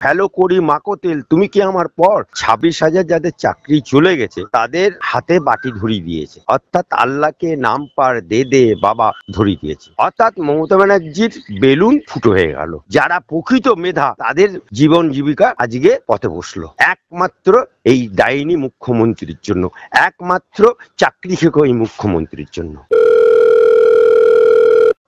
ফেলো করি মাকো তেল তুমি কি আমার পর। 26,000 যাদের চাকরি চলে গেছে তাদের হাতে বাটি ধরিয়ে দিয়েছে, অর্থাৎ আল্লাহকে নাম পার দে দে বাবা ধরিয়ে দিয়েছে। অর্থাৎ মমতা ব্যানার্জির বেলুন ফুটো হয়ে গেল। যারা প্রকৃত মেধা তাদের জীবন জীবিকা আজকে পথে বসলো একমাত্র এই ডাইনি মুখ্যমন্ত্রীর জন্য, একমাত্র চাকরি খেকো এই মুখ্যমন্ত্রীর জন্য।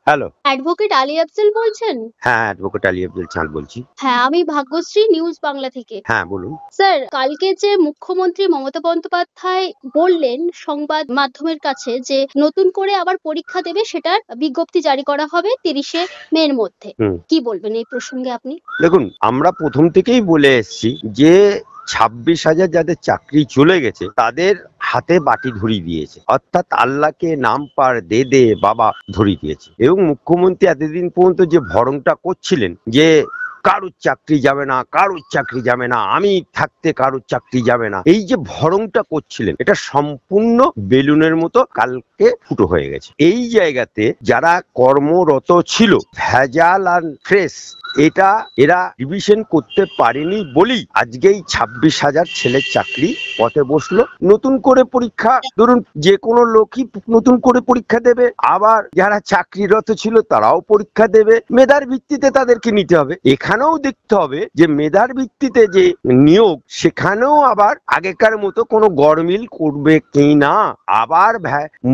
হ্যালো, অ্যাডভোকেট আলী আফজল বলছেন? হ্যাঁ, অ্যাডভোকেট আলী আফজল চাঁদ বলছি। হ্যাঁ, আমি ভাগ্যশ্রী, নিউজ বাংলা থেকে। হ্যাঁ বলুন। স্যার, কালকে যে মুখ্যমন্ত্রী মমতা বন্দ্যোপাধ্যায় বললেন সংবাদ মাধ্যমের কাছে যে নতুন করে আবার পরীক্ষা দেবে, সেটার বিজ্ঞপ্তি জারি করা হবে 30শে মের মধ্যে, কি বলবেন এই প্রসঙ্গে আপনি? দেখুন, আমরা প্রথম থেকেই বলে এসেছি যে 26,000 যাদের চাকরি চলে গেছে তাদের হাতে বাটি ধরিয়ে দিয়েছে, অর্থাৎ আল্লাহকে নাম পার দে দে বাবা ধরিয়ে দিয়েছে। এবং মুখ্যমন্ত্রী এতদিন পর্যন্ত যে ভরংটা করছিলেন যে কারুর চাকরি যাবে না, কারুর চাকরি যাবে না, আমি থাকতে কারুর চাকরি যাবে না, এই যে ভরংটা করছিলেন এটা সম্পূর্ণ বেলুনের মতো কালকে ফুটো হয়ে গেছে। এই জায়গাতে যারা কর্মরত ছিল ভেজাল আর ফ্রেশ, এটা এরা রিভিশন করতে পারেনি বলেই আজকেই 26,000 ছেলের চাকরি পথে বসলো। নতুন করে পরীক্ষা, ধরুন যে কোনো লোকই নতুন করে পরীক্ষা দেবে, আবার যারা চাকরিরত ছিল তারাও পরীক্ষা দেবে, মেধার ভিত্তিতে তাদেরকে নিতে হবে। এখানেও দেখতে হবে যে মেধার ভিত্তিতে যে নিয়োগ, সেখানেও আবার আগেকার মতো কোনো গরমিল করবে কি না, আবার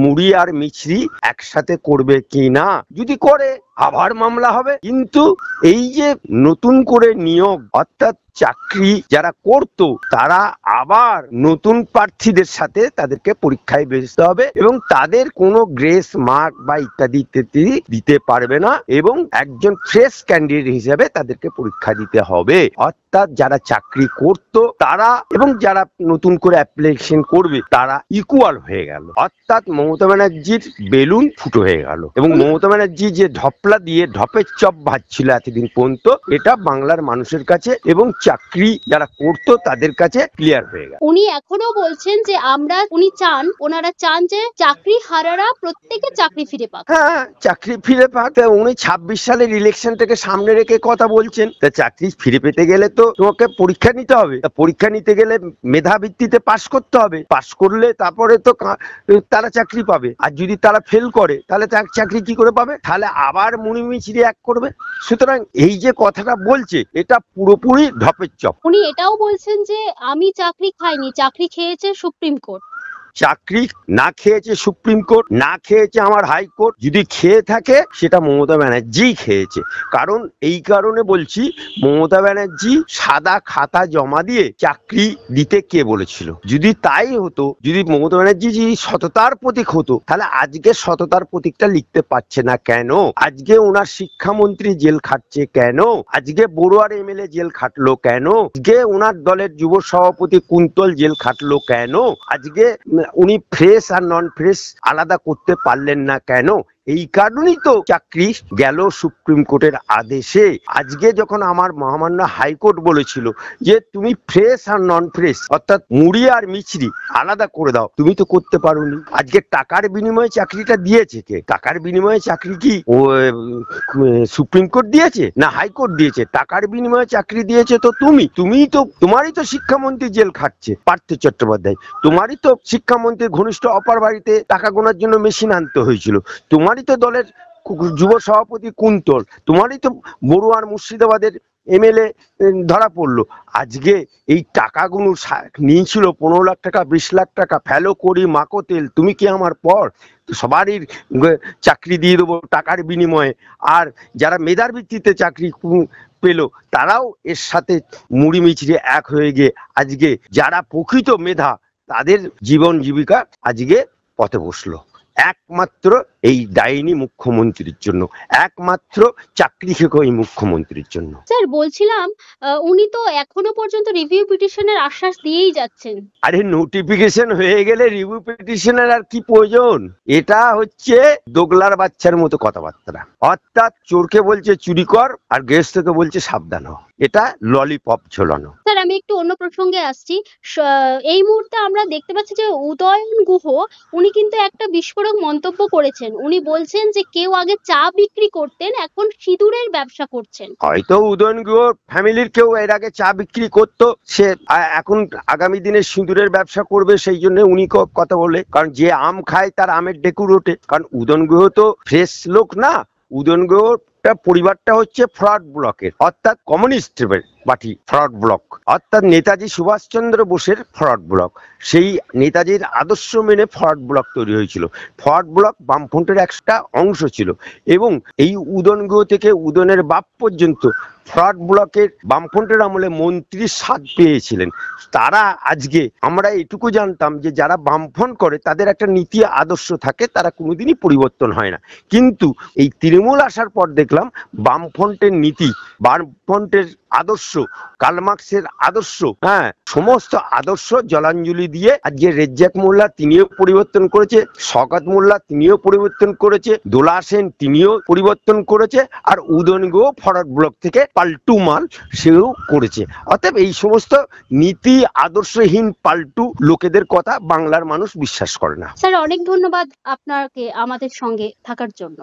মুড়ি আর মিছরি একসাথে করবে কি না, যদি করে আবার মামলা হবে। কিন্তু এই যে নতুন করে নিয়োগ, অর্থাৎ চাকরি যারা করতো তারা আবার নতুন প্রার্থীদের সাথে তাদেরকে পরীক্ষায় বসতে হবে এবং তাদের কোনো গ্রেস মার্ক বা ইত্যাদি ইত্যাদি দিতে পারবে না এবং একজন ফ্রেশ ক্যান্ডিডেট হিসেবে তাদেরকে পরীক্ষা দিতে হবে। অর্থাৎ যারা চাকরি করতো তারা এবং যারা নতুন করে অ্যাপ্লিকেশন করবে তারা ইকুয়াল হয়ে গেল। অর্থাৎ মমতা ব্যানার্জির বেলুন ফুটো হয়ে গেল এবং মমতা ব্যানার্জি যে ঢপলা দিয়ে ঢপের চপ ভাজছিল এতদিন পর্যন্ত, এটা বাংলার মানুষের কাছে এবং চাকরি যারা করতো তাদের কাছে ক্লিয়ার হয়ে গেল। উনি এখনো বলছেন যে ওনারা চান যে চাকরি হারারা প্রত্যেকে চাকরি ফিরে পাক। হ্যাঁ, চাকরি ফিরে পাক। উনি 26 সালের ইলেকশনটাকে সামনে রেখে কথা বলছেন। তা চাকরি ফিরে পেতে গেলে তো তোমাকে পরীক্ষা নিতে হবে, পরীক্ষা নিতে গেলে মেধা ভিত্তিতে পাশ করতে হবে, পাশ করলে তারপরে তো তারা চাকরি পাবে। আর যদি তারা ফেল করে তাহলে চাকরি কি করে পাবে? তাহলে আবার মুড়ি মিছরি এক করবে। সুতরাং এই যে কথাটা বলছে এটা পুরোপুরি ঢপের চপ। উনি এটাও বলছেন যে আমি চাকরি খাইনি, চাকরি খেয়েছে সুপ্রিম কোর্ট। চাকরি না খেয়েছে সুপ্রিম কোর্ট, না খেয়েছে আমার হাইকোর্ট। যদি খেয়ে থাকে সেটা মমতা ব্যানার্জি খেয়েছে। কারণ এই কারণে বলছি, মমতা ব্যানার্জি সাদা খাতা জমা দিয়ে চাকরি দিতে কে বলেছিল? যদি তাই হতো, যদি মমতা ব্যানার্জি যদি সততার প্রতীক হতো, তাহলে আজকে সততার প্রতীকটা লিখতে পারছে না কেন? আজকে ওনার শিক্ষামন্ত্রী জেল খাটছে কেন? আজকে বড়ুয়ার এমএলএ জেল খাটলো কেন? আজকে ওনার দলের যুব সভাপতি কুন্তল জেল খাটলো কেন? আজকে উনি ফ্রেশ আর নন ফ্রেশ আলাদা করতে পারলেন না কেন? এই কারণেই তো চাকরি গেল সুপ্রিম কোর্টের আদেশে। আজকে যখন আমার মহামান্য হাইকোর্ট বলেছিল যে তুমি ফ্রেশ আর নন ফ্রেশ, অর্থাৎ মুড়ি আর মিছরি আলাদা করে দাও, তুমি তো করতে পারোনি। আজকে টাকার বিনিময়ে চাকরিটা দিয়েছে কে? টাকার বিনিময়ে চাকরি কি সুপ্রিম কোর্ট দিয়েছে না হাইকোর্ট দিয়েছে? টাকার বিনিময়ে চাকরি দিয়েছে তো তুমিই তো, তোমারই তো শিক্ষামন্ত্রী জেল খাটছে পার্থ চট্টোপাধ্যায়, তোমারই তো শিক্ষামন্ত্রীর ঘনিষ্ঠ অপার বাড়িতে টাকা গোনার জন্য মেশিন আনতে হয়েছিল, তোমারই তো দলের যুব সভাপতি কুন্তল, তোমারই তো বড়ুয়ার মুর্শিদাবাদের এমএলএ ধরা পড়লো। আজকে এই টাকাগুলো নিয়েছিল 15 লাখ টাকা, 20 লাখ টাকা, ফেলো করি মাকো তেল তুমি কি আমার পর, সবারই চাকরি দিয়ে দেবো টাকার বিনিময়ে। আর যারা মেধার ভিত্তিতে চাকরি পেলো তারাও এর সাথে মুড়ি মিছরি এক হয়ে গিয়ে আজকে যারা প্রকৃত মেধা তাদের জীবন জীবিকা আজকে পথে বসলো একমাত্র এই ডাইনি মুখ্যমন্ত্রীর জন্য, একমাত্র চাকরি খেকো এই মুখ্যমন্ত্রীর জন্য। স্যার বলছিলাম, উনি তো এখনো পর্যন্ত রিভিউ পিটিশনের আশ্বাস দিয়েই যাচ্ছেন। আরে নোটিফিকেশন হয়ে গেলে রিভিউ পিটিশনের আর কি প্রয়োজন? এটা হচ্ছে দোগলার বাচ্চার মতো কথাবার্তা। অর্থাৎ চোরকে বলছে চুরি কর আর গৃহস্থকে বলছে সাবধান হ, এটা ললিপপ ঝোলানো। স্যার আমি একটু অন্য প্রসঙ্গে আসছি। এই মুহূর্তে আমরা দেখতে পাচ্ছি যে উদয়ন গুহ উনি কিন্তু একটা বিস্ফোরক মন্তব্য করেছেন উনি বলছেন যে কেউ আগে চা বিক্রি করতেন, এখন সিঁদুরের ব্যবসা করছেন। হয়তো উদয়ন গুহ ফ্যামিলির কেউ এর আগে চা বিক্রি করতো, সে এখন আগামী দিনে সিঁদুরের ব্যবসা করবে, সেই জন্য উনি কথা বলে। কারণ যে আম খায় তার আমের ডেকুর ওঠে। কারণ উদয়ন গুহ তো ফ্রেশ লোক না, উদয়ন গুহ পরিবারটা হচ্ছে ফ্রড ব্লকের, অর্থাৎ কমিউনিস্ট পার্টি ফ্রড ব্লক, অর্থাৎ নেতাজি সুভাষচন্দ্র বোসের ফ্রড ব্লক। সেই নেতাজির আদর্শ মেনে ফ্রড ব্লক তৈরি হয়েছিল। ফ্রড ব্লক বামফ্রন্টের একটা অংশ ছিল, এবং এই উদয়ন গুহ থেকে উদয়নের বাপ পর্যন্ত ফ্রড ব্লকের বামফ্রন্টের আমলে মন্ত্রীর স্বাদ পেয়েছিলেন। তারা আজকে, আমরা এটুকু জানতাম যে যারা বামফ্রন্ট করে তাদের একটা নীতি আদর্শ থাকে, তারা কোনোদিনই পরিবর্তন হয় না। কিন্তু এই তৃণমূল আসার পর দেখলাম বামফ্রন্টের নীতি, বামফ্রন্টের আদর্শ, কার্ল মার্কসের আদর্শ, সমস্ত আদর্শ জলাঞ্জলি দিয়ে আজকে রেজ্জাক মোল্লা তিনিও পরিবর্তন করেছে, শওকত মোল্লা তিনিও পরিবর্তন করেছে, দোলা সেন তিনিও পরিবর্তন করেছে, আর উদয়ন গুহ ফরওয়ার্ড ব্লক থেকে পাল্টু মাল সেও করেছে। অতএব এই সমস্ত নীতি আদর্শহীন পাল্টু লোকেদের কথা বাংলার মানুষ বিশ্বাস করে না। স্যার, অনেক ধন্যবাদ আপনাকে আমাদের সঙ্গে থাকার জন্য।